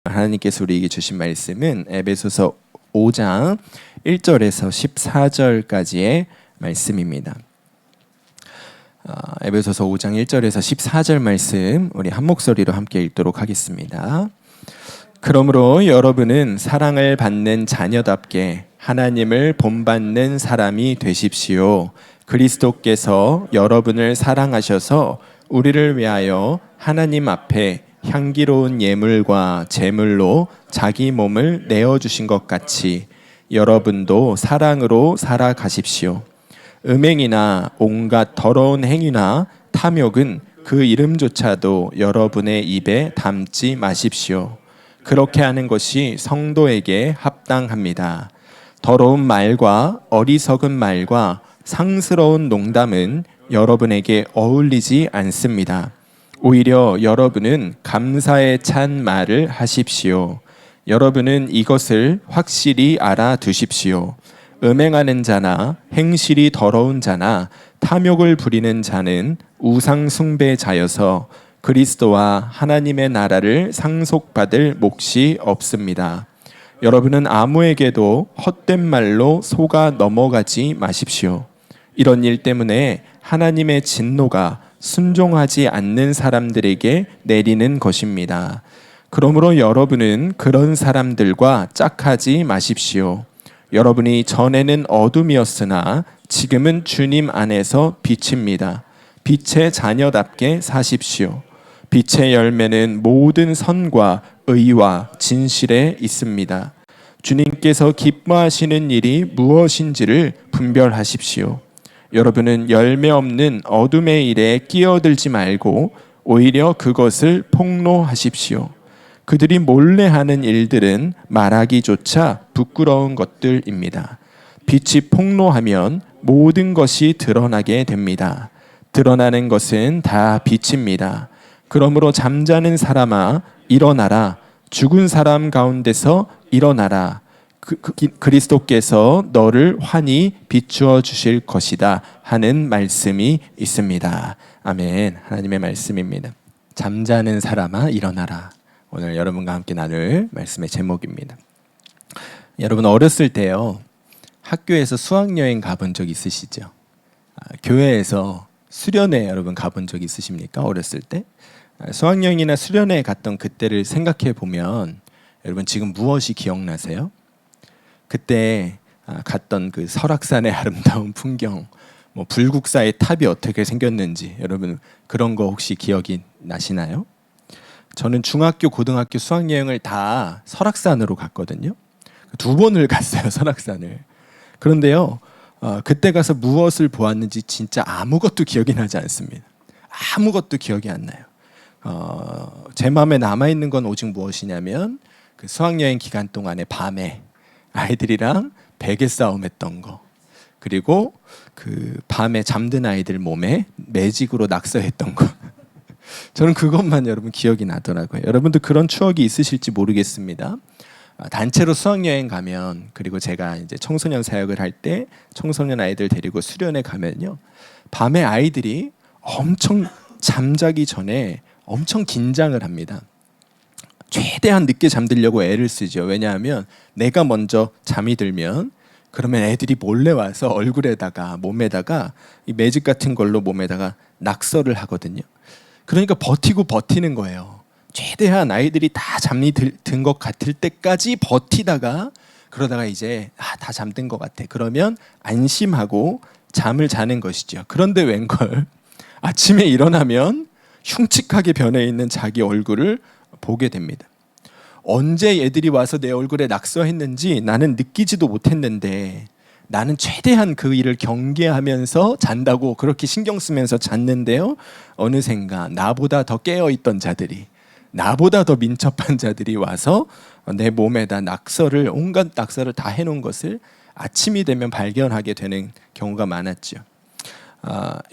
하나님께서 우리에게 주신 말씀은 에베소서 5장 1절에서 14절까지의 말씀입니다. 에베소서 5장 1절에서 14절 말씀 우리 한 목소리로 함께 읽도록 하겠습니다. 그러므로 여러분은 사랑을 받는 자녀답게 하나님을 본받는 사람이 되십시오. 그리스도께서 여러분을 사랑하셔서 우리를 위하여 하나님 앞에 향기로운 예물과 제물로 자기 몸을 내어주신 것 같이 여러분도 사랑으로 살아가십시오. 음행이나 온갖 더러운 행위나 탐욕은 그 이름조차도 여러분의 입에 담지 마십시오. 그렇게 하는 것이 성도에게 합당합니다. 더러운 말과 어리석은 말과 상스러운 농담은 여러분에게 어울리지 않습니다. 오히려 여러분은 감사에 찬 말을 하십시오. 여러분은 이것을 확실히 알아두십시오. 음행하는 자나 행실이 더러운 자나 탐욕을 부리는 자는 우상 숭배자여서 그리스도와 하나님의 나라를 상속받을 몫이 없습니다. 여러분은 아무에게도 헛된 말로 속아 넘어가지 마십시오. 이런 일 때문에 하나님의 진노가 순종하지 않는 사람들에게 내리는 것입니다. 그러므로 여러분은 그런 사람들과 짝하지 마십시오. 여러분이 전에는 어둠이었으나 지금은 주님 안에서 빛입니다. 빛의 자녀답게 사십시오. 빛의 열매는 모든 선과 의와 진실에 있습니다. 주님께서 기뻐하시는 일이 무엇인지를 분별하십시오. 여러분은 열매 없는 어둠의 일에 끼어들지 말고 오히려 그것을 폭로하십시오. 그들이 몰래 하는 일들은 말하기조차 부끄러운 것들입니다. 빛이 폭로하면 모든 것이 드러나게 됩니다. 드러나는 것은 다 빛입니다. 그러므로 잠자는 사람아 일어나라. 죽은 사람 가운데서 일어나라. 그리스도께서 너를 환히 비추어 주실 것이다 하는 말씀이 있습니다. 아멘. 하나님의 말씀입니다. 잠자는 사람아 일어나라. 오늘 여러분과 함께 나눌 말씀의 제목입니다. 여러분 어렸을 때요 학교에서 수학여행 가본 적 있으시죠? 교회에서 수련회 여러분 가본 적 있으십니까? 어렸을 때 수학여행이나 수련회 갔던 그때를 생각해 보면 여러분 지금 무엇이 기억나세요? 그때 갔던 그 설악산의 아름다운 풍경, 뭐 불국사의 탑이 어떻게 생겼는지 여러분 그런 거 혹시 기억이 나시나요? 저는 중학교, 고등학교 수학여행을 다 설악산으로 갔거든요. 2번을 갔어요, 설악산을. 그런데요, 그때 가서 무엇을 보았는지 진짜 아무것도 기억이 나지 않습니다. 아무것도 기억이 안 나요. 제 마음에 남아있는 건 오직 무엇이냐면 그 수학여행 기간 동안에 밤에 아이들이랑 베개 싸움 했던 거, 그리고 그 밤에 잠든 아이들 몸에 매직으로 낙서했던 거. 저는 그것만 여러분 기억이 나더라고요. 여러분도 그런 추억이 있으실지 모르겠습니다. 단체로 수학여행 가면, 그리고 제가 이제 청소년 사역을 할 때 청소년 아이들 데리고 수련회 가면요, 밤에 아이들이 엄청 잠자기 전에 엄청 긴장을 합니다. 최대한 늦게 잠들려고 애를 쓰죠. 왜냐하면 내가 먼저 잠이 들면 그러면 애들이 몰래 와서 얼굴에다가 몸에다가 이 매직 같은 걸로 몸에다가 낙서를 하거든요. 그러니까 버티는 거예요. 최대한 아이들이 다 잠이 든 것 같을 때까지 버티다가, 그러다가 이제 다 잠든 것 같아. 그러면 안심하고 잠을 자는 것이죠. 그런데 웬걸 아침에 일어나면 흉측하게 변해 있는 자기 얼굴을 보게 됩니다. 언제 애들이 와서 내 얼굴에 낙서했는지 나는 느끼지도 못했는데, 나는 최대한 그 일을 경계하면서 잔다고 그렇게 신경 쓰면서 잤는데요, 어느샌가 나보다 더 깨어있던 자들이, 나보다 더 민첩한 자들이 와서 내 몸에다 낙서를, 온갖 낙서를 다 해놓은 것을 아침이 되면 발견하게 되는 경우가 많았죠.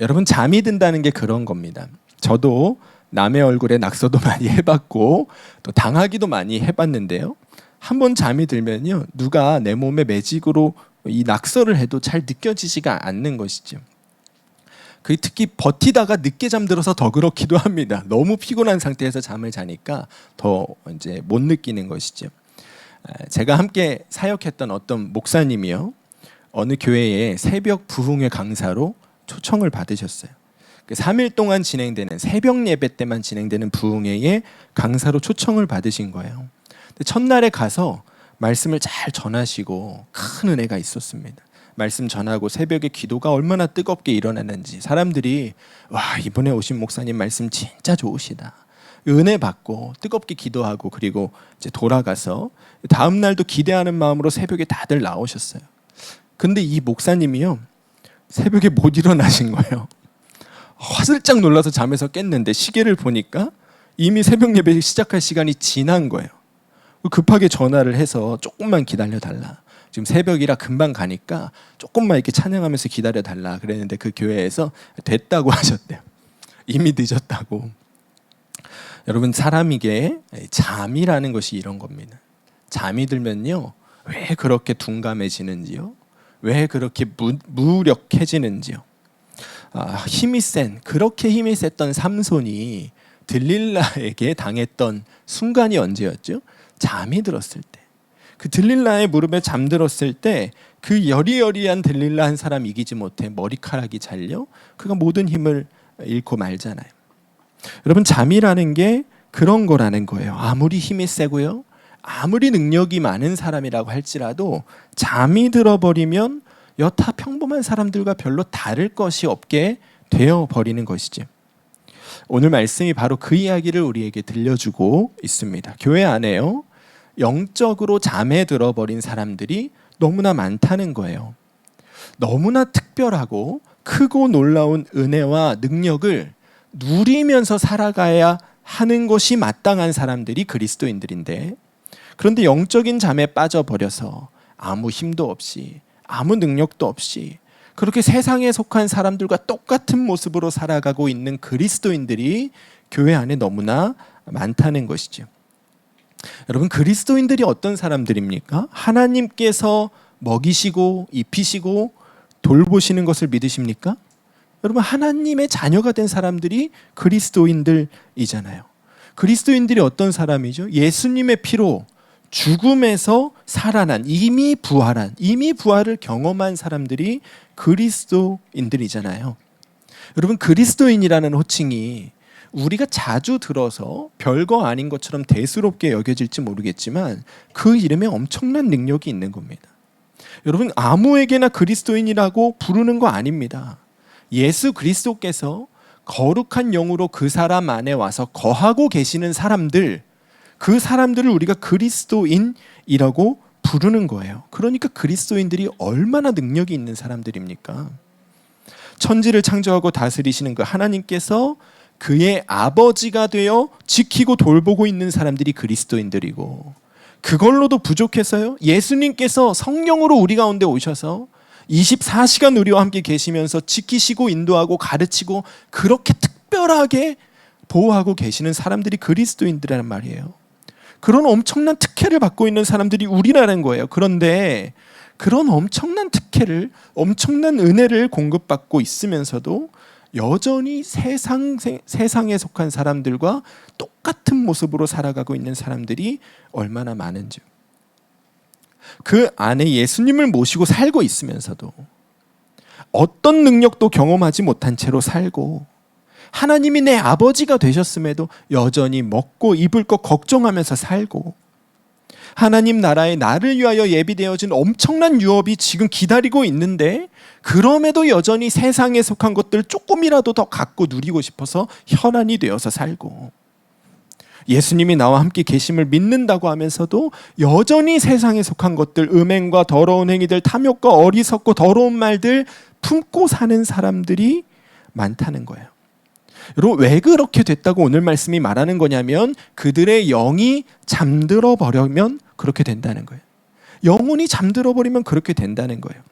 여러분 잠이 든다는 게 그런 겁니다. 저도 남의 얼굴에 낙서도 많이 해봤고 또 당하기도 많이 해봤는데요, 한번 잠이 들면요 누가 내 몸에 매직으로 이 낙서를 해도 잘 느껴지지가 않는 것이죠. 특히 버티다가 늦게 잠들어서 더 그렇기도 합니다. 너무 피곤한 상태에서 잠을 자니까 더 이제 못 느끼는 것이죠. 제가 함께 사역했던 어떤 목사님이요, 어느 교회에 새벽 부흥회 강사로 초청을 받으셨어요. 3일 동안 진행되는 새벽 예배 때만 진행되는 부흥회에 강사로 초청을 받으신 거예요. 근데 첫날에 가서 말씀을 잘 전하시고 큰 은혜가 있었습니다. 말씀 전하고 새벽에 기도가 얼마나 뜨겁게 일어나는지, 사람들이 와, 이번에 오신 목사님 말씀 진짜 좋으시다, 은혜 받고 뜨겁게 기도하고, 그리고 이제 돌아가서 다음 날도 기대하는 마음으로 새벽에 다들 나오셨어요. 근데 이 목사님이요, 새벽에 못 일어나신 거예요. 화들짝 놀라서 잠에서 깼는데 시계를 보니까 이미 새벽 예배 시작할 시간이 지난 거예요. 급하게 전화를 해서 조금만 기다려달라, 지금 새벽이라 금방 가니까 조금만 이렇게 찬양하면서 기다려달라 그랬는데 그 교회에서 됐다고 하셨대요. 이미 늦었다고. 여러분, 사람에게 잠이라는 것이 이런 겁니다. 잠이 들면요, 왜 그렇게 둔감해지는지요, 왜 그렇게 무력해지는지요. 그렇게 힘이 셌던 삼손이 들릴라에게 당했던 순간이 언제였죠? 잠이 들었을 때. 그 들릴라의 무릎에 잠들었을 때 그 여리여리한 들릴라 한 사람 이기지 못해 머리카락이 잘려 그가 모든 힘을 잃고 말잖아요. 여러분, 잠이라는 게 그런 거라는 거예요. 아무리 힘이 세고요, 아무리 능력이 많은 사람이라고 할지라도 잠이 들어버리면 여타 평범한 사람들과 별로 다를 것이 없게 되어버리는 것이죠. 오늘 말씀이 바로 그 이야기를 우리에게 들려주고 있습니다. 교회 안에요, 영적으로 잠에 들어버린 사람들이 너무나 많다는 거예요. 너무나 특별하고 크고 놀라운 은혜와 능력을 누리면서 살아가야 하는 것이 마땅한 사람들이 그리스도인들인데, 그런데 영적인 잠에 빠져버려서 아무 힘도 없이 아무 능력도 없이 그렇게 세상에 속한 사람들과 똑같은 모습으로 살아가고 있는 그리스도인들이 교회 안에 너무나 많다는 것이죠. 여러분, 그리스도인들이 어떤 사람들입니까? 하나님께서 먹이시고 입히시고 돌보시는 것을 믿으십니까? 여러분, 하나님의 자녀가 된 사람들이 그리스도인들이잖아요. 그리스도인들이 어떤 사람이죠? 예수님의 피로 죽음에서 살아난, 이미 부활을 경험한 사람들이 그리스도인들이잖아요. 여러분, 그리스도인이라는 호칭이 우리가 자주 들어서 별거 아닌 것처럼 대수롭게 여겨질지 모르겠지만 그 이름에 엄청난 능력이 있는 겁니다. 여러분, 아무에게나 그리스도인이라고 부르는 거 아닙니다. 예수 그리스도께서 거룩한 영으로 그 사람 안에 와서 거하고 계시는 사람들, 그 사람들을 우리가 그리스도인이라고 부르는 거예요. 그러니까 그리스도인들이 얼마나 능력이 있는 사람들입니까? 천지를 창조하고 다스리시는 그 하나님께서 그의 아버지가 되어 지키고 돌보고 있는 사람들이 그리스도인들이고, 그걸로도 부족해서요, 예수님께서 성령으로 우리 가운데 오셔서 24시간 우리와 함께 계시면서 지키시고 인도하고 가르치고 그렇게 특별하게 보호하고 계시는 사람들이 그리스도인들이란 말이에요. 그런 엄청난 특혜를 받고 있는 사람들이 우리라는 거예요. 그런데 그런 엄청난 특혜를, 엄청난 은혜를 공급받고 있으면서도 여전히 세상에 속한 사람들과 똑같은 모습으로 살아가고 있는 사람들이 얼마나 많은지, 그 안에 예수님을 모시고 살고 있으면서도 어떤 능력도 경험하지 못한 채로 살고, 하나님이 내 아버지가 되셨음에도 여전히 먹고 입을 것 걱정하면서 살고, 하나님 나라에 나를 위하여 예비되어진 엄청난 유업이 지금 기다리고 있는데 그럼에도 여전히 세상에 속한 것들 조금이라도 더 갖고 누리고 싶어서 혈안이 되어서 살고, 예수님이 나와 함께 계심을 믿는다고 하면서도 여전히 세상에 속한 것들, 음행과 더러운 행위들, 탐욕과 어리석고 더러운 말들 품고 사는 사람들이 많다는 거예요. 여러분, 왜 그렇게 됐다고 오늘 말씀이 말하는 거냐면 그들의 영이 잠들어 버리면 그렇게 된다는 거예요. 영혼이 잠들어 버리면 그렇게 된다는 거예요.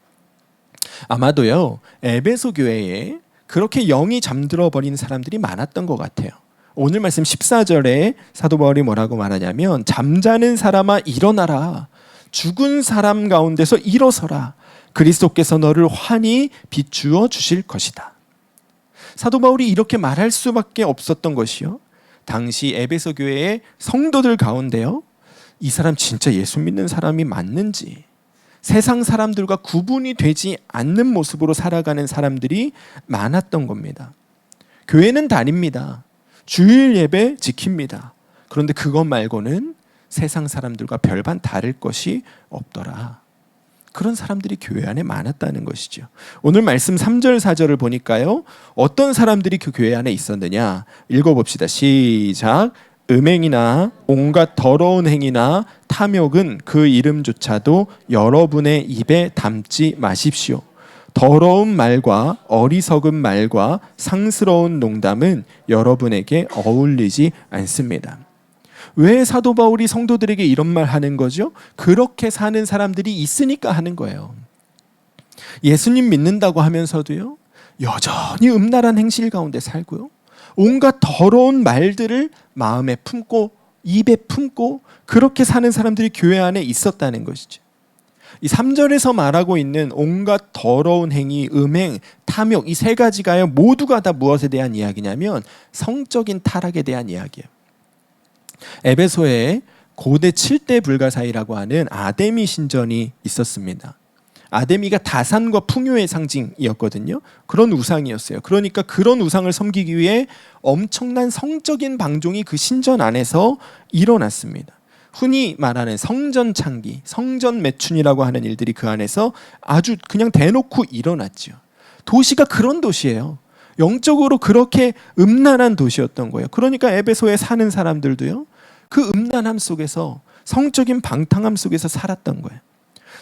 아마도요, 에베소 교회에 그렇게 영이 잠들어 버린 사람들이 많았던 것 같아요. 오늘 말씀 14절에 사도 바울이 뭐라고 말하냐면, 잠자는 사람아 일어나라, 죽은 사람 가운데서 일어서라, 그리스도께서 너를 환히 비추어 주실 것이다. 사도 바울이 이렇게 말할 수밖에 없었던 것이요, 당시 에베소 교회의 성도들 가운데요, 이 사람 진짜 예수 믿는 사람이 맞는지, 세상 사람들과 구분이 되지 않는 모습으로 살아가는 사람들이 많았던 겁니다. 교회는 다닙니다. 주일 예배 지킵니다. 그런데 그것 말고는 세상 사람들과 별반 다를 것이 없더라. 그런 사람들이 교회 안에 많았다는 것이죠. 오늘 말씀 3절 4절을 보니까요, 어떤 사람들이 그 교회 안에 있었느냐 읽어봅시다. 시작. 음행이나 온갖 더러운 행위나 탐욕은 그 이름조차도 여러분의 입에 담지 마십시오. 더러운 말과 어리석은 말과 상스러운 농담은 여러분에게 어울리지 않습니다. 왜 사도 바울이 성도들에게 이런 말 하는 거죠? 그렇게 사는 사람들이 있으니까 하는 거예요. 예수님 믿는다고 하면서도요, 여전히 음란한 행실 가운데 살고요, 온갖 더러운 말들을 마음에 품고 입에 품고 그렇게 사는 사람들이 교회 안에 있었다는 것이죠. 이 3절에서 말하고 있는 온갖 더러운 행위, 음행, 탐욕, 이 세 가지가요, 모두가 다 무엇에 대한 이야기냐면 성적인 타락에 대한 이야기예요. 에베소에 고대 7대 불가사의라고 하는 아데미 신전이 있었습니다. 아데미가 다산과 풍요의 상징이었거든요. 그런 우상이었어요. 그러니까 그런 우상을 섬기기 위해 엄청난 성적인 방종이 그 신전 안에서 일어났습니다. 흔히 말하는 성전 창기, 성전 매춘이라고 하는 일들이 그 안에서 아주 그냥 대놓고 일어났죠. 도시가 그런 도시예요. 영적으로 그렇게 음란한 도시였던 거예요. 그러니까 에베소에 사는 사람들도요, 그 음란함 속에서, 성적인 방탕함 속에서 살았던 거예요.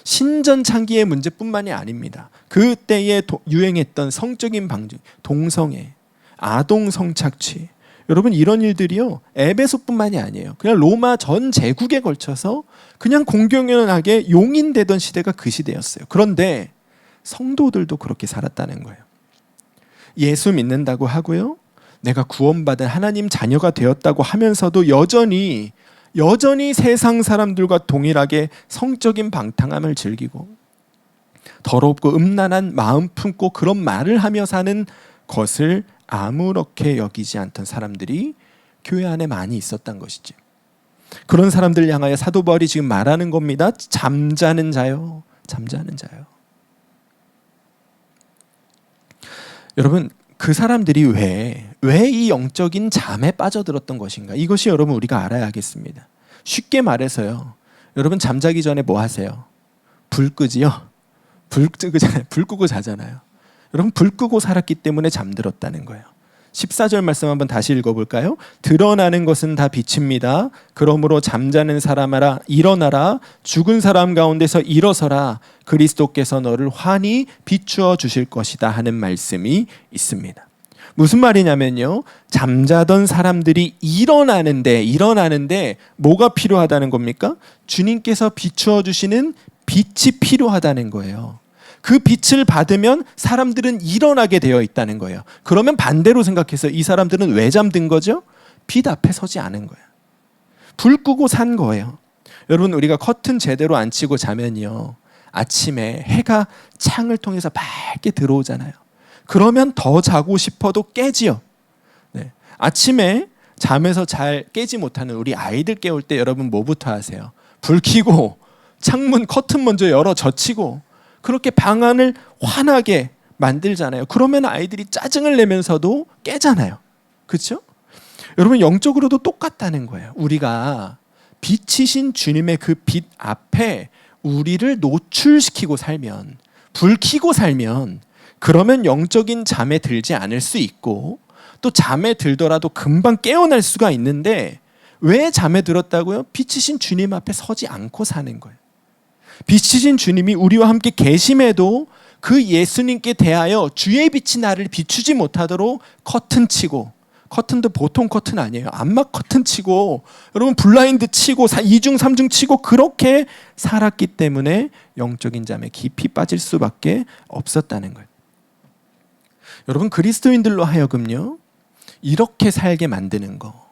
신전 창기의 문제뿐만이 아닙니다. 그때에 유행했던 성적인 방종, 동성애, 아동 성착취, 여러분 이런 일들이요, 에베소뿐만이 아니에요. 그냥 로마 전 제국에 걸쳐서 그냥 공공연하게 용인되던 시대가 그 시대였어요. 그런데 성도들도 그렇게 살았다는 거예요. 예수 믿는다고 하고요, 내가 구원받은 하나님 자녀가 되었다고 하면서도 여전히 세상 사람들과 동일하게 성적인 방탕함을 즐기고 더럽고 음란한 마음 품고 그런 말을 하며 사는 것을 아무렇게 여기지 않던 사람들이 교회 안에 많이 있었던 것이지. 그런 사람들 향하여 사도 바울이 지금 말하는 겁니다. 잠자는 자요, 잠자는 자요. 여러분, 그 사람들이 왜 이 영적인 잠에 빠져들었던 것인가? 이것이 여러분 우리가 알아야겠습니다. 쉽게 말해서요, 여러분 잠자기 전에 뭐 하세요? 불 끄지요? 불 끄고 자잖아요. 여러분 불 끄고 살았기 때문에 잠들었다는 거예요. 14절 말씀 한번 다시 읽어볼까요? 드러나는 것은 다 빛입니다. 그러므로 잠자는 사람아 일어나라. 죽은 사람 가운데서 일어서라. 그리스도께서 너를 환히 비추어 주실 것이다 하는 말씀이 있습니다. 무슨 말이냐면요, 잠자던 사람들이 일어나는데 뭐가 필요하다는 겁니까? 주님께서 비추어 주시는 빛이 필요하다는 거예요. 그 빛을 받으면 사람들은 일어나게 되어 있다는 거예요. 그러면 반대로 생각해서 이 사람들은 왜 잠든 거죠? 빛 앞에 서지 않은 거예요. 불 끄고 산 거예요. 여러분, 우리가 커튼 제대로 안 치고 자면요, 아침에 해가 창을 통해서 밝게 들어오잖아요. 그러면 더 자고 싶어도 깨지요. 네. 아침에 잠에서 잘 깨지 못하는 우리 아이들 깨울 때 여러분 뭐부터 하세요? 불 켜고 창문 커튼 먼저 열어 젖히고 그렇게 방 안을 환하게 만들잖아요. 그러면 아이들이 짜증을 내면서도 깨잖아요. 그렇죠? 여러분, 영적으로도 똑같다는 거예요. 우리가 빛이신 주님의 그 빛 앞에 우리를 노출시키고 살면, 불 켜고 살면, 그러면 영적인 잠에 들지 않을 수 있고, 또 잠에 들더라도 금방 깨어날 수가 있는데, 왜 잠에 들었다고요? 빛이신 주님 앞에 서지 않고 사는 거예요. 빛이신 주님이 우리와 함께 계심에도 그 예수님께 대하여 주의 빛이 나를 비추지 못하도록 커튼 치고, 커튼도 보통 커튼 아니에요. 암막 커튼 치고, 여러분 블라인드 치고 2중 3중 치고 그렇게 살았기 때문에 영적인 잠에 깊이 빠질 수밖에 없었다는 거예요. 여러분, 그리스도인들로 하여금요, 이렇게 살게 만드는 거,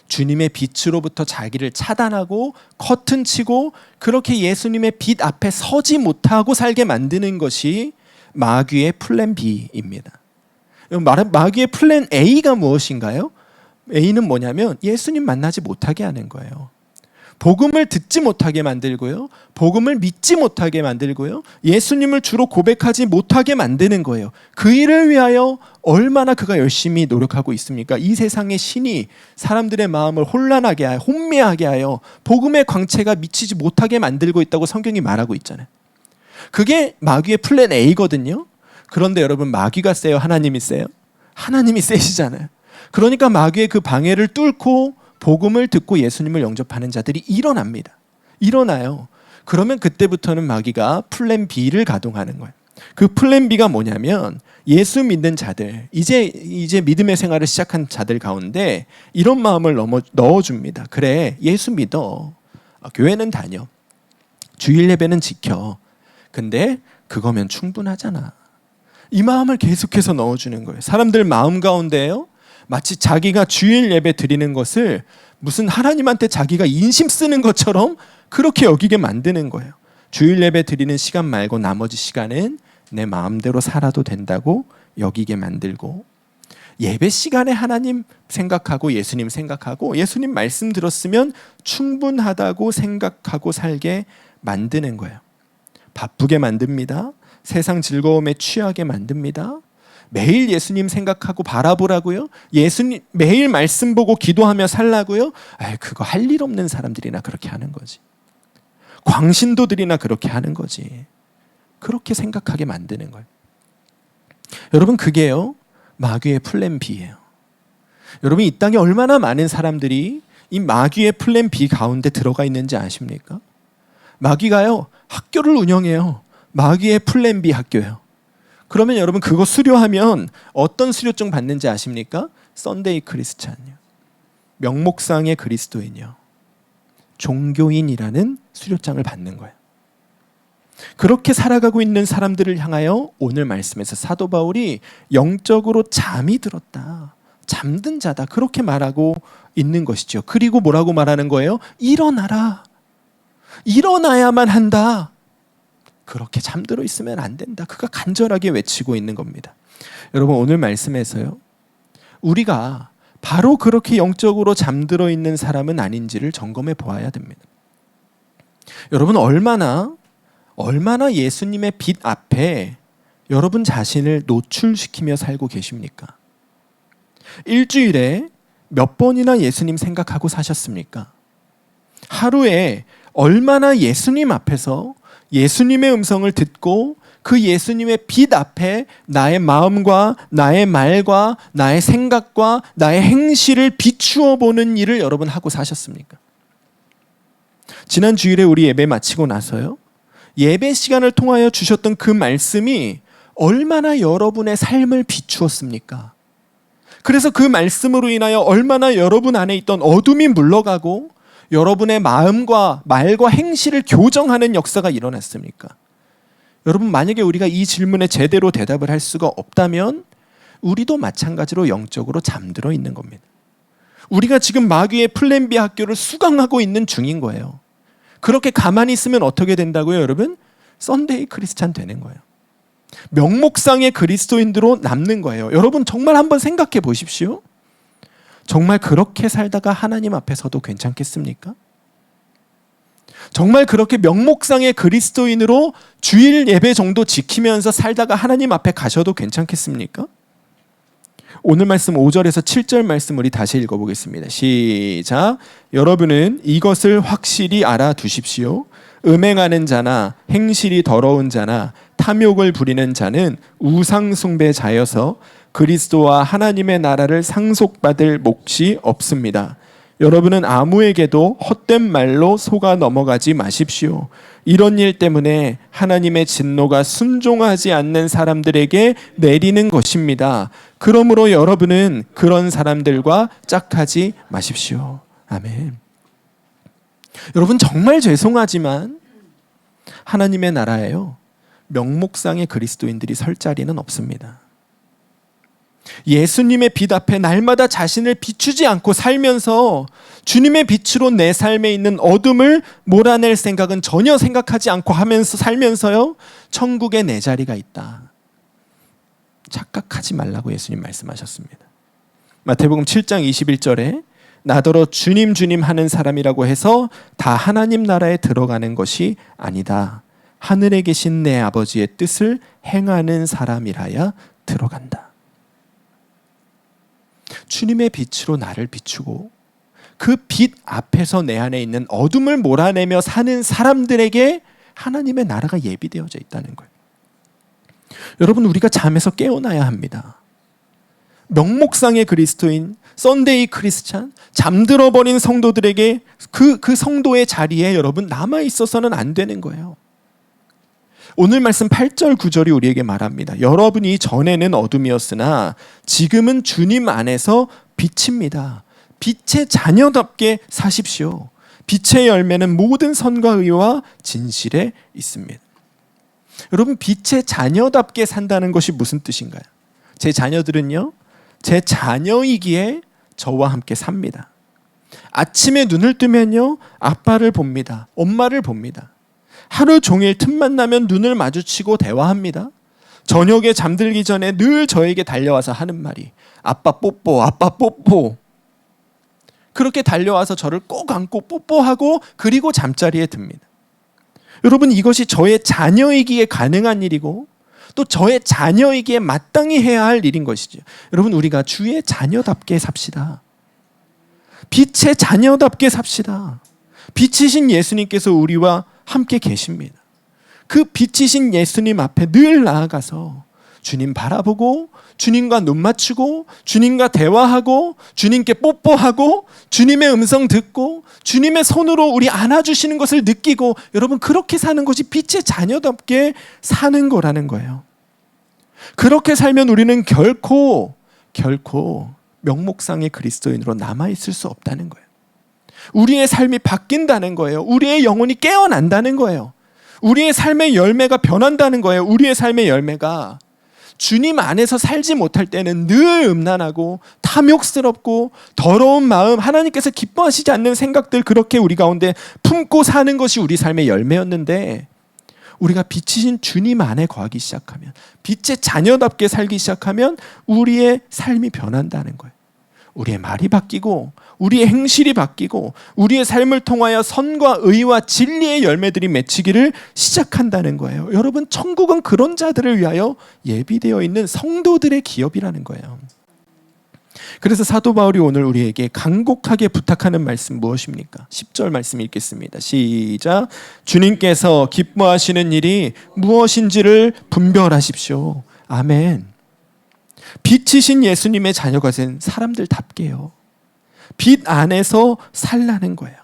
주님의 빛으로부터 자기를 차단하고 커튼 치고 그렇게 예수님의 빛 앞에 서지 못하고 살게 만드는 것이 마귀의 플랜 B입니다. 마귀의 플랜 A가 무엇인가요? A는 뭐냐면 예수님 만나지 못하게 하는 거예요. 복음을 듣지 못하게 만들고요. 복음을 믿지 못하게 만들고요. 예수님을 주로 고백하지 못하게 만드는 거예요. 그 일을 위하여 얼마나 그가 열심히 노력하고 있습니까? 이 세상의 신이 사람들의 마음을 혼란하게 하여 혼미하게 하여 복음의 광채가 미치지 못하게 만들고 있다고 성경이 말하고 있잖아요. 그게 마귀의 플랜 A거든요. 그런데 여러분, 마귀가 세요? 하나님이 세요? 하나님이 세시잖아요. 그러니까 마귀의 그 방해를 뚫고 복음을 듣고 예수님을 영접하는 자들이 일어나요. 그러면 그때부터는 마귀가 플랜 B를 가동하는 거예요. 그 플랜 B가 뭐냐면 예수 믿는 자들, 이제 믿음의 생활을 시작한 자들 가운데 이런 마음을 넣어줍니다. 그래, 예수 믿어. 교회는 다녀. 주일 예배는 지켜. 근데 그거면 충분하잖아. 이 마음을 계속해서 넣어주는 거예요. 사람들 마음 가운데요, 마치 자기가 주일 예배 드리는 것을 무슨 하나님한테 자기가 인심 쓰는 것처럼 그렇게 여기게 만드는 거예요. 주일 예배 드리는 시간 말고 나머지 시간은 내 마음대로 살아도 된다고 여기게 만들고, 예배 시간에 하나님 생각하고 예수님 생각하고 예수님 말씀 들었으면 충분하다고 생각하고 살게 만드는 거예요. 바쁘게 만듭니다. 세상 즐거움에 취하게 만듭니다. 매일 예수님 생각하고 바라보라고요? 예수님 매일 말씀 보고 기도하며 살라고요? 그거 할 일 없는 사람들이나 그렇게 하는 거지. 광신도들이나 그렇게 하는 거지. 그렇게 생각하게 만드는 거예요. 여러분, 그게요, 마귀의 플랜 B예요. 여러분, 이 땅에 얼마나 많은 사람들이 이 마귀의 플랜 B 가운데 들어가 있는지 아십니까? 마귀가요, 학교를 운영해요. 마귀의 플랜 B 학교예요. 그러면 여러분, 그거 수료하면 어떤 수료증 받는지 아십니까? 썬데이 크리스찬이요. 명목상의 그리스도인이요. 종교인이라는 수료장을 받는 거예요. 그렇게 살아가고 있는 사람들을 향하여 오늘 말씀에서 사도 바울이 영적으로 잠이 들었다, 잠든 자다, 그렇게 말하고 있는 것이죠. 그리고 뭐라고 말하는 거예요? 일어나라. 일어나야만 한다. 그렇게 잠들어 있으면 안 된다. 그가 간절하게 외치고 있는 겁니다. 여러분, 오늘 말씀에서요, 우리가 바로 그렇게 영적으로 잠들어 있는 사람은 아닌지를 점검해 보아야 됩니다. 여러분, 얼마나 예수님의 빛 앞에 여러분 자신을 노출시키며 살고 계십니까? 일주일에 몇 번이나 예수님 생각하고 사셨습니까? 하루에 얼마나 예수님 앞에서 예수님의 음성을 듣고 그 예수님의 빛 앞에 나의 마음과 나의 말과 나의 생각과 나의 행실을 비추어 보는 일을 여러분 하고 사셨습니까? 지난 주일에 우리 예배 마치고 나서요, 예배 시간을 통하여 주셨던 그 말씀이 얼마나 여러분의 삶을 비추었습니까? 그래서 그 말씀으로 인하여 얼마나 여러분 안에 있던 어둠이 물러가고 여러분의 마음과 말과 행실을 교정하는 역사가 일어났습니까? 여러분, 만약에 우리가 이 질문에 제대로 대답을 할 수가 없다면 우리도 마찬가지로 영적으로 잠들어 있는 겁니다. 우리가 지금 마귀의 플랜 B 학교를 수강하고 있는 중인 거예요. 그렇게 가만히 있으면 어떻게 된다고요, 여러분? 썬데이 크리스찬 되는 거예요. 명목상의 그리스도인으로 남는 거예요. 여러분, 정말 한번 생각해 보십시오. 정말 그렇게 살다가 하나님 앞에 서도 괜찮겠습니까? 정말 그렇게 명목상의 그리스도인으로 주일 예배 정도 지키면서 살다가 하나님 앞에 가셔도 괜찮겠습니까? 오늘 말씀 5절에서 7절 말씀 우리 다시 읽어보겠습니다. 시작. 여러분은 이것을 확실히 알아두십시오. 음행하는 자나 행실이 더러운 자나 탐욕을 부리는 자는 우상숭배자여서 그리스도와 하나님의 나라를 상속받을 몫이 없습니다. 여러분은 아무에게도 헛된 말로 속아 넘어가지 마십시오. 이런 일 때문에 하나님의 진노가 순종하지 않는 사람들에게 내리는 것입니다. 그러므로 여러분은 그런 사람들과 짝하지 마십시오. 아멘. 여러분, 정말 죄송하지만 하나님의 나라에요, 명목상의 그리스도인들이 설 자리는 없습니다. 예수님의 빛 앞에 날마다 자신을 비추지 않고 살면서 주님의 빛으로 내 삶에 있는 어둠을 몰아낼 생각은 전혀 생각하지 않고 하면서 살면서요, 천국에 내 자리가 있다. 착각하지 말라고 예수님 말씀하셨습니다. 마태복음 7장 21절에 나더러 주님 주님 하는 사람이라고 해서 다 하나님 나라에 들어가는 것이 아니다. 하늘에 계신 내 아버지의 뜻을 행하는 사람이라야 들어간다. 주님의 빛으로 나를 비추고 그 빛 앞에서 내 안에 있는 어둠을 몰아내며 사는 사람들에게 하나님의 나라가 예비되어져 있다는 거예요. 여러분, 우리가 잠에서 깨어나야 합니다. 명목상의 그리스도인, 썬데이 크리스찬, 잠들어버린 성도들에게 그 성도의 자리에 여러분 남아있어서는 안 되는 거예요. 오늘 말씀 8절 9절이 우리에게 말합니다. 여러분이 전에는 어둠이었으나 지금은 주님 안에서 빛입니다. 빛의 자녀답게 사십시오. 빛의 열매는 모든 선과 의와 진실에 있습니다. 여러분, 빛의 자녀답게 산다는 것이 무슨 뜻인가요? 제 자녀들은요, 제 자녀이기에 저와 함께 삽니다. 아침에 눈을 뜨면요, 아빠를 봅니다. 엄마를 봅니다. 하루 종일 틈만 나면 눈을 마주치고 대화합니다. 저녁에 잠들기 전에 늘 저에게 달려와서 하는 말이 아빠 뽀뽀, 아빠 뽀뽀. 그렇게 달려와서 저를 꼭 안고 뽀뽀하고 그리고 잠자리에 듭니다. 여러분, 이것이 저의 자녀이기에 가능한 일이고 또 저의 자녀이기에 마땅히 해야 할 일인 것이죠. 여러분, 우리가 주의 자녀답게 삽시다. 빛의 자녀답게 삽시다. 빛이신 예수님께서 우리와 함께 계십니다. 그 빛이신 예수님 앞에 늘 나아가서 주님 바라보고 주님과 눈 맞추고 주님과 대화하고 주님께 뽀뽀하고 주님의 음성 듣고 주님의 손으로 우리 안아주시는 것을 느끼고, 여러분, 그렇게 사는 것이 빛의 자녀답게 사는 거라는 거예요. 그렇게 살면 우리는 결코 명목상의 그리스도인으로 남아있을 수 없다는 거예요. 우리의 삶이 바뀐다는 거예요. 우리의 영혼이 깨어난다는 거예요. 우리의 삶의 열매가 변한다는 거예요. 우리의 삶의 열매가 주님 안에서 살지 못할 때는 늘 음란하고 탐욕스럽고 더러운 마음, 하나님께서 기뻐하시지 않는 생각들, 그렇게 우리 가운데 품고 사는 것이 우리 삶의 열매였는데, 우리가 빛이신 주님 안에 거하기 시작하면, 빛의 자녀답게 살기 시작하면 우리의 삶이 변한다는 거예요. 우리의 말이 바뀌고 우리의 행실이 바뀌고 우리의 삶을 통하여 선과 의와 진리의 열매들이 맺히기를 시작한다는 거예요. 여러분, 천국은 그런 자들을 위하여 예비되어 있는 성도들의 기업이라는 거예요. 그래서 사도 바울이 오늘 우리에게 간곡하게 부탁하는 말씀 무엇입니까? 10절 말씀 읽겠습니다. 시작. 주님께서 기뻐하시는 일이 무엇인지를 분별하십시오. 아멘. 빛이신 예수님의 자녀가 된 사람들답게요. 빛 안에서 살라는 거예요.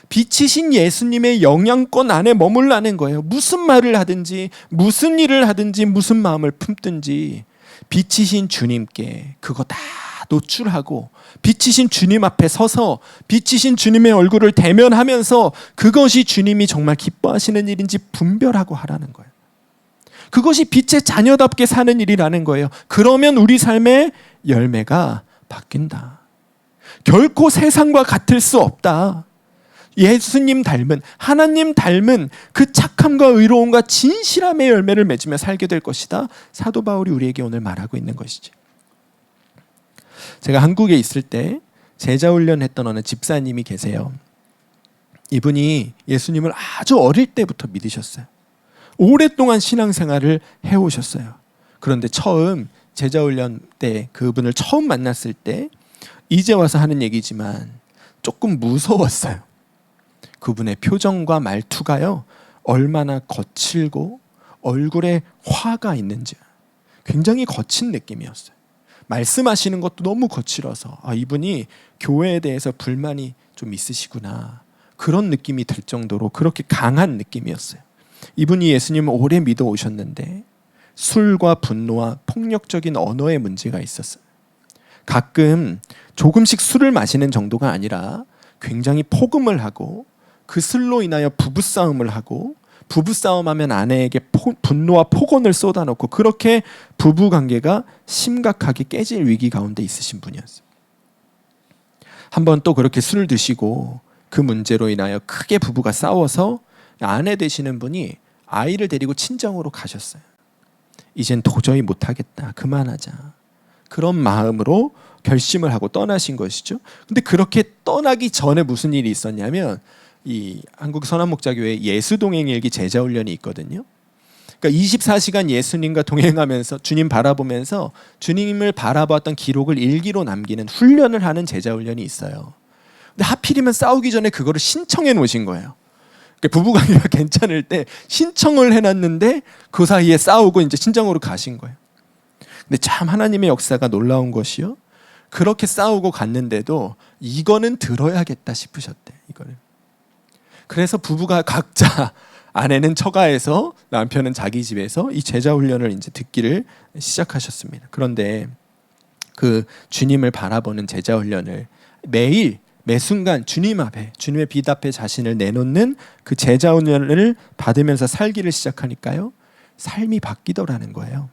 빛이신 예수님의 영향권 안에 머물라는 거예요. 무슨 말을 하든지 무슨 일을 하든지 무슨 마음을 품든지 빛이신 주님께 그거 다 노출하고 빛이신 주님 앞에 서서 빛이신 주님의 얼굴을 대면하면서 그것이 주님이 정말 기뻐하시는 일인지 분별하고 하라는 거예요. 그것이 빛의 자녀답게 사는 일이라는 거예요. 그러면 우리 삶의 열매가 바뀐다. 결코 세상과 같을 수 없다. 예수님 닮은, 하나님 닮은 그 착함과 의로움과 진실함의 열매를 맺으며 살게 될 것이다. 사도 바울이 우리에게 오늘 말하고 있는 것이지. 제가 한국에 있을 때 제자훈련했던 어느 집사님이 계세요. 이분이 예수님을 아주 어릴 때부터 믿으셨어요. 오랫동안 신앙생활을 해오셨어요. 그런데 처음 제자훈련 때 그분을 처음 만났을 때 이제 와서 하는 얘기지만 조금 무서웠어요. 그분의 표정과 말투가요, 얼마나 거칠고 얼굴에 화가 있는지 굉장히 거친 느낌이었어요. 말씀하시는 것도 너무 거칠어서 이분이 교회에 대해서 불만이 좀 있으시구나, 그런 느낌이 들 정도로 그렇게 강한 느낌이었어요. 이분이 예수님을 오래 믿어 오셨는데 술과 분노와 폭력적인 언어의 문제가 있었어요. 가끔 조금씩 술을 마시는 정도가 아니라 굉장히 폭음을 하고 그 술로 인하여 부부싸움을 하고 부부싸움하면 아내에게 분노와 폭언을 쏟아놓고 그렇게 부부관계가 심각하게 깨질 위기 가운데 있으신 분이었어요. 한번 또 그렇게 술을 드시고 그 문제로 인하여 크게 부부가 싸워서 아내 되시는 분이 아이를 데리고 친정으로 가셨어요. 이젠 도저히 못하겠다. 그만하자. 그런 마음으로 결심을 하고 떠나신 것이죠. 근데 그렇게 떠나기 전에 무슨 일이 있었냐면 이 한국 선한목자교회 예수동행일기 제자훈련이 있거든요. 그러니까 24시간 예수님과 동행하면서 주님 바라보면서 주님을 바라봤던 기록을 일기로 남기는 훈련을 하는 제자훈련이 있어요. 근데 하필이면 싸우기 전에 그거를 신청해 놓으신 거예요. 그러니까 부부관계가 괜찮을 때 신청을 해놨는데 그 사이에 싸우고 이제 친정으로 가신 거예요. 근데 참 하나님의 역사가 놀라운 것이요. 그렇게 싸우고 갔는데도 이거는 들어야겠다 싶으셨대. 이거를. 그래서 부부가 각자 아내는 처가에서 남편은 자기 집에서 이 제자 훈련을 이제 듣기를 시작하셨습니다. 그런데 그 주님을 바라보는 제자 훈련을 매일 매 순간 주님 앞에 주님의 빛 앞에 자신을 내놓는 그 제자 훈련을 받으면서 살기를 시작하니까요. 삶이 바뀌더라는 거예요.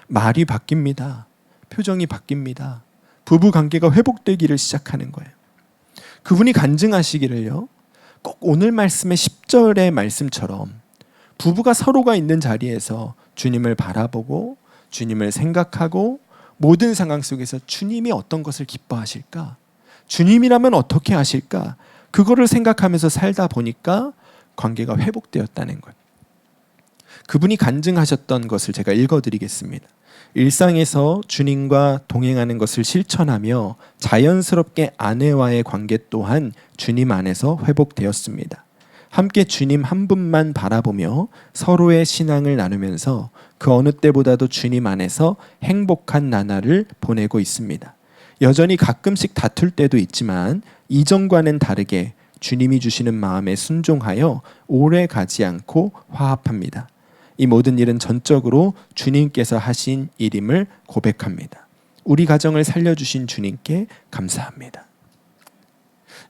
말이 바뀝니다. 표정이 바뀝니다. 부부 관계가 회복되기를 시작하는 거예요. 그분이 간증하시기를요. 꼭 오늘 말씀의 10절의 말씀처럼 부부가 서로가 있는 자리에서 주님을 바라보고 주님을 생각하고 모든 상황 속에서 주님이 어떤 것을 기뻐하실까? 주님이라면 어떻게 하실까? 그거를 생각하면서 살다 보니까 관계가 회복되었다는 거예요. 그분이 간증하셨던 것을 제가 읽어드리겠습니다. 일상에서 주님과 동행하는 것을 실천하며 자연스럽게 아내와의 관계 또한 주님 안에서 회복되었습니다. 함께 주님 한 분만 바라보며 서로의 신앙을 나누면서 그 어느 때보다도 주님 안에서 행복한 나날을 보내고 있습니다. 여전히 가끔씩 다툴 때도 있지만 이전과는 다르게 주님이 주시는 마음에 순종하여 오래 가지 않고 화합합니다. 이 모든 일은 전적으로 주님께서 하신 일임을 고백합니다. 우리 가정을 살려주신 주님께 감사합니다.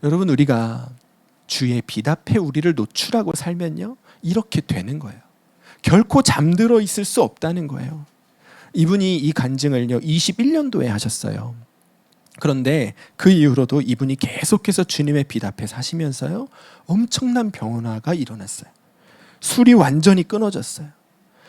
여러분, 우리가 주의 빛 앞에 우리를 노출하고 살면요, 이렇게 되는 거예요. 결코 잠들어 있을 수 없다는 거예요. 이분이 이 간증을요 21년도에 하셨어요. 그런데 그 이후로도 이분이 계속해서 주님의 빛 앞에 사시면서요 엄청난 변화가 일어났어요. 술이 완전히 끊어졌어요.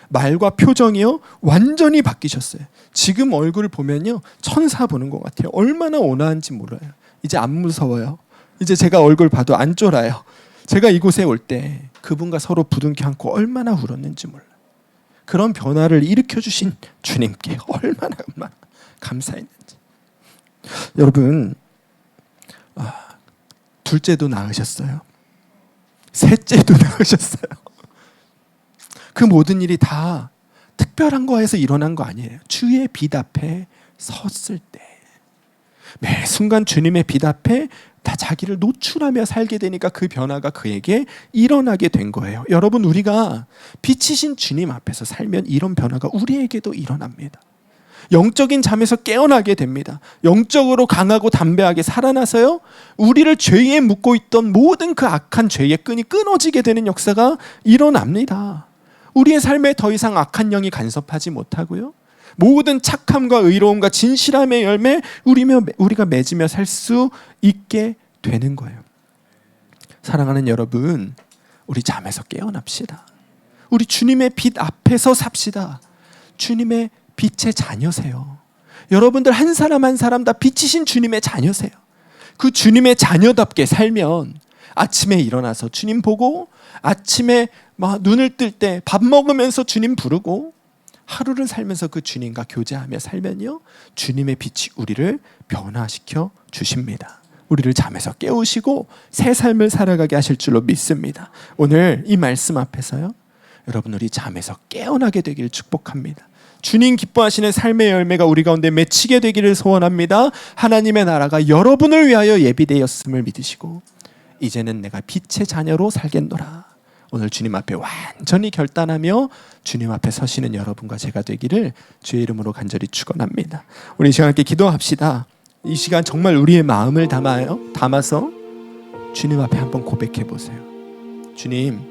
말과 표정이요 완전히 바뀌셨어요. 지금 얼굴을 보면요 천사 보는 것 같아요. 얼마나 온화한지 몰라요. 이제 안 무서워요. 이제 제가 얼굴 봐도 안 쫄아요. 제가 이곳에 올 때 그분과 서로 부둥켜 안고 얼마나 울었는지 몰라요. 그런 변화를 일으켜주신 주님께 얼마나 감사했는지. 여러분, 둘째도 낳으셨어요. 셋째도 낳으셨어요. 그 모든 일이 다 특별한 거에서 일어난 거 아니에요. 주의 빛 앞에 섰을 때 매 순간 주님의 빛 앞에 다 자기를 노출하며 살게 되니까 그 변화가 그에게 일어나게 된 거예요. 여러분, 우리가 빛이신 주님 앞에서 살면 이런 변화가 우리에게도 일어납니다. 영적인 잠에서 깨어나게 됩니다. 영적으로 강하고 담대하게 살아나서요 우리를 죄에 묶고 있던 모든 그 악한 죄의 끈이 끊어지게 되는 역사가 일어납니다. 우리의 삶에 더 이상 악한 영이 간섭하지 못하고요 모든 착함과 의로움과 진실함의 열매 우리가 맺으며 살 수 있게 되는 거예요. 사랑하는 여러분, 우리 잠에서 깨어납시다. 우리 주님의 빛 앞에서 삽시다. 주님의 빛의 자녀세요. 여러분들 한 사람 한 사람 다 빛이신 주님의 자녀세요. 그 주님의 자녀답게 살면 아침에 일어나서 주님 보고 아침에 막 눈을 뜰 때 밥 먹으면서 주님 부르고 하루를 살면서 그 주님과 교제하며 살면요 주님의 빛이 우리를 변화시켜 주십니다. 우리를 잠에서 깨우시고 새 삶을 살아가게 하실 줄로 믿습니다. 오늘 이 말씀 앞에서요 여러분 우리 잠에서 깨어나게 되기를 축복합니다. 주님 기뻐하시는 삶의 열매가 우리 가운데 맺히게 되기를 소원합니다. 하나님의 나라가 여러분을 위하여 예비되었음을 믿으시고 이제는 내가 빛의 자녀로 살겠노라. 오늘 주님 앞에 완전히 결단하며 주님 앞에 서시는 여러분과 제가 되기를 주의 이름으로 간절히 축원합니다. 우리 이 시간 함께 기도합시다. 이 시간 정말 우리의 마음을 담아서 주님 앞에 한번 고백해 보세요. 주님,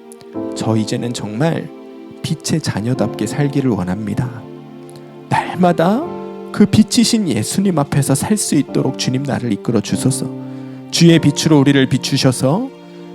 저 이제는 정말 빛의 자녀답게 살기를 원합니다. 날마다 그 빛이신 예수님 앞에서 살 수 있도록 주님 나를 이끌어 주소서. 주의 빛으로 우리를 비추셔서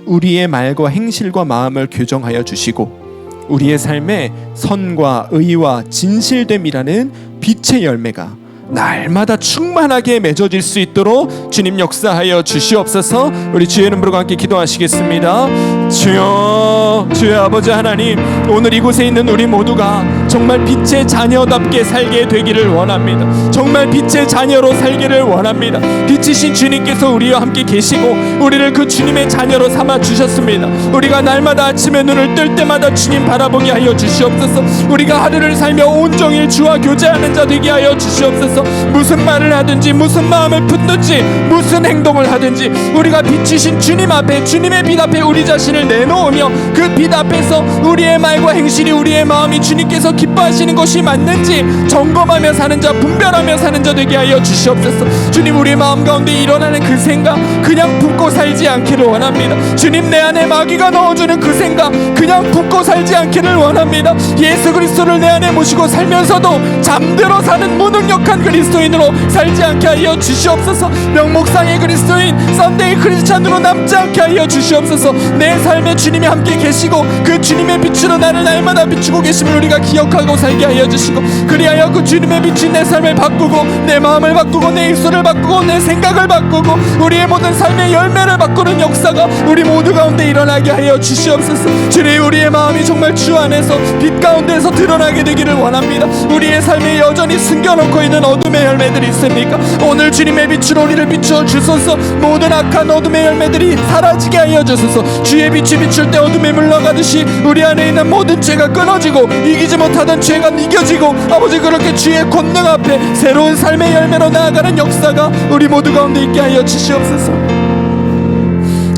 우리의 말과 행실과 마음을 교정하여 주시고 우리의 삶에 선과 의와 진실됨이라는 빛의 열매가 날마다 충만하게 맺어질 수 있도록 주님 역사하여 주시옵소서. 우리 주의 이름으로 함께 기도하시겠습니다. 주여, 주의 아버지 하나님, 오늘 이곳에 있는 우리 모두가 정말 빛의 자녀답게 살게 되기를 원합니다. 정말 빛의 자녀로 살기를 원합니다. 빛이신 주님께서 우리와 함께 계시고 우리를 그 주님의 자녀로 삼아 주셨습니다. 우리가 날마다 아침에 눈을 뜰 때마다 주님 바라보게 하여 주시옵소서. 우리가 하루를 살며 온종일 주와 교제하는 자 되게 하여 주시옵소서. 무슨 말을 하든지 무슨 마음을 품든지 무슨 행동을 하든지 우리가 빛이신 주님 앞에, 주님의 빛 앞에 우리 자신을 내놓으며 그 빛 앞에서 우리의 말과 행실이, 우리의 마음이 주님께서 기뻐하시는 것이 맞는지 점검하며 사는 자, 분별하며 사는 자 되게 하여 주시옵소서. 주님, 우리의 마음 가운데 일어나는 그 생각 그냥 품고 살지 않기를 원합니다. 주님, 내 안에 마귀가 넣어주는 그 생각 그냥 품고 살지 않기를 원합니다. 예수 그리스도를 내 안에 모시고 살면서도 잠들어 사는 무능력한 그리스도인으로 살지 않게 하여 주시옵소서. 명목상의 그리스도인, 썬데이 크리스찬으로 남지 않게 하여 주시옵소서. 내 삶에 주님이 함께 계시고 그 주님의 빛으로 나를 날마다 비추고 계심을 우리가 기억하고 살게 하여 주시고, 그리하여 그 주님의 빛이 내 삶을 바꾸고 내 마음을 바꾸고 내 입술을 바꾸고 내 생각을 바꾸고 우리의 모든 삶의 열매를 바꾸는 역사가 우리 모두 가운데 일어나게 하여 주시옵소서. 주님, 우리의 마음이 정말 주 안에서 빛 가운데서 드러나게 되기를 원합니다. 우리의 삶에 여전히 숨겨놓고 있는 어둠의 열매들이 있습니까? 오늘 주님의 빛으로 우리를 비추어 주소서. 모든 악한 어둠의 열매들이 사라지게 하여 주소서. 주의 빛이 비출 때 어둠이 물러가듯이 우리 안에 있는 모든 죄가 끊어지고 이기지 못하던 죄가 이겨지고, 아버지, 그렇게 주의 권능 앞에 새로운 삶의 열매로 나아가는 역사가 우리 모두 가운데 있게 하여 주시옵소서.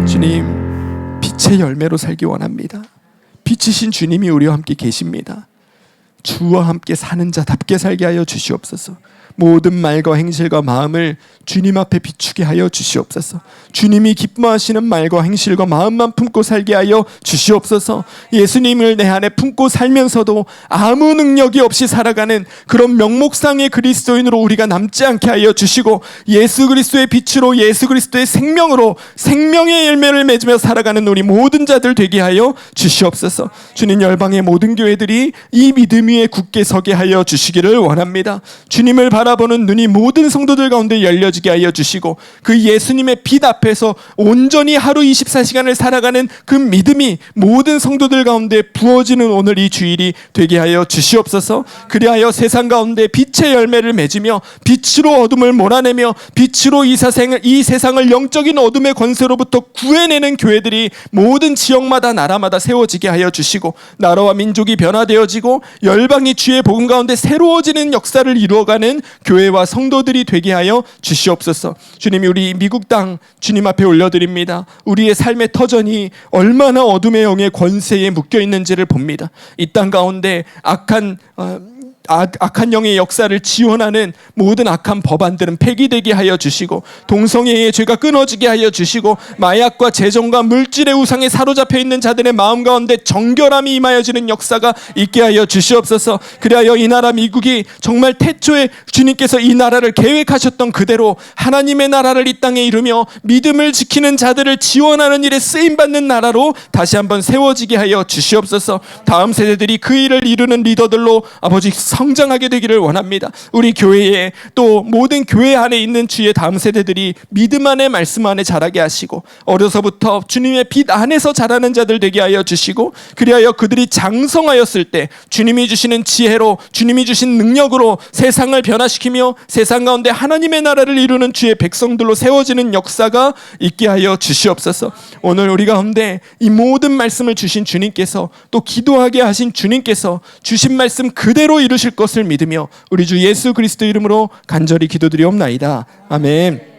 주님, 빛의 열매로 살기 원합니다. 빛이신 주님이 우리와 함께 계십니다. 주와 함께 사는 자답게 살게 하여 주시옵소서. 모든 말과 행실과 마음을 주님 앞에 비추게 하여 주시옵소서. 주님이 기뻐하시는 말과 행실과 마음만 품고 살게 하여 주시옵소서. 예수님을 내 안에 품고 살면서도 아무 능력이 없이 살아가는 그런 명목상의 그리스도인으로 우리가 남지 않게 하여 주시고, 예수 그리스도의 빛으로, 예수 그리스도의 생명으로 생명의 열매를 맺으며 살아가는 우리 모든 자들 되게 하여 주시옵소서. 주님, 열방의 모든 교회들이 이 믿음 위에 굳게 서게 하여 주시기를 원합니다. 주님을 바라보는 눈이 모든 성도들 가운데 열려지게 하여 주시고, 그 예수님의 빛 앞에서 온전히 하루 24시간을 살아가는 그 믿음이 모든 성도들 가운데 부어지는 오늘 이 주일이 되게 하여 주시옵소서. 그리하여 세상 가운데 빛의 열매를 맺으며 빛으로 어둠을 몰아내며 빛으로 이 세상을 영적인 어둠의 권세로부터 구해내는 교회들이 모든 지역마다 나라마다 세워지게 하여 주시고, 나라와 민족이 변화되어지고 열방이 주의 복음 가운데 새로워지는 역사를 이루어가는 교회와 성도들이 되게 하여 주시옵소서. 주님이 우리 미국 땅 주님 앞에 올려드립니다. 우리의 삶의 터전이 얼마나 어둠의 영의 권세에 묶여 있는지를 봅니다. 이 땅 가운데 악한 영의 역사를 지원하는 모든 악한 법안들은 폐기되게 하여 주시고, 동성애의 죄가 끊어지게 하여 주시고, 마약과 재정과 물질의 우상에 사로잡혀 있는 자들의 마음 가운데 정결함이 임하여지는 역사가 있게 하여 주시옵소서. 그리하여 이 나라 미국이 정말 태초에 주님께서 이 나라를 계획하셨던 그대로 하나님의 나라를 이 땅에 이루며 믿음을 지키는 자들을 지원하는 일에 쓰임받는 나라로 다시 한번 세워지게 하여 주시옵소서. 다음 세대들이 그 일을 이루는 리더들로 아버지 성장하게 되기를 원합니다. 우리 교회에, 또 모든 교회 안에 있는 주의 다음 세대들이 믿음 안에, 말씀 안에 자라게 하시고, 어려서부터 주님의 빛 안에서 자라는 자들 되게 하여 주시고, 그리하여 그들이 장성하였을 때 주님이 주시는 지혜로, 주님이 주신 능력으로 세상을 변화시키며 세상 가운데 하나님의 나라를 이루는 주의 백성들로 세워지는 역사가 있게 하여 주시옵소서. 오늘 우리 가운데 이 모든 말씀을 주신 주님께서, 또 기도하게 하신 주님께서 주신 말씀 그대로 이루실 것을 믿으며 우리 주 예수 그리스도 이름으로 간절히 기도드리옵나이다. 아멘.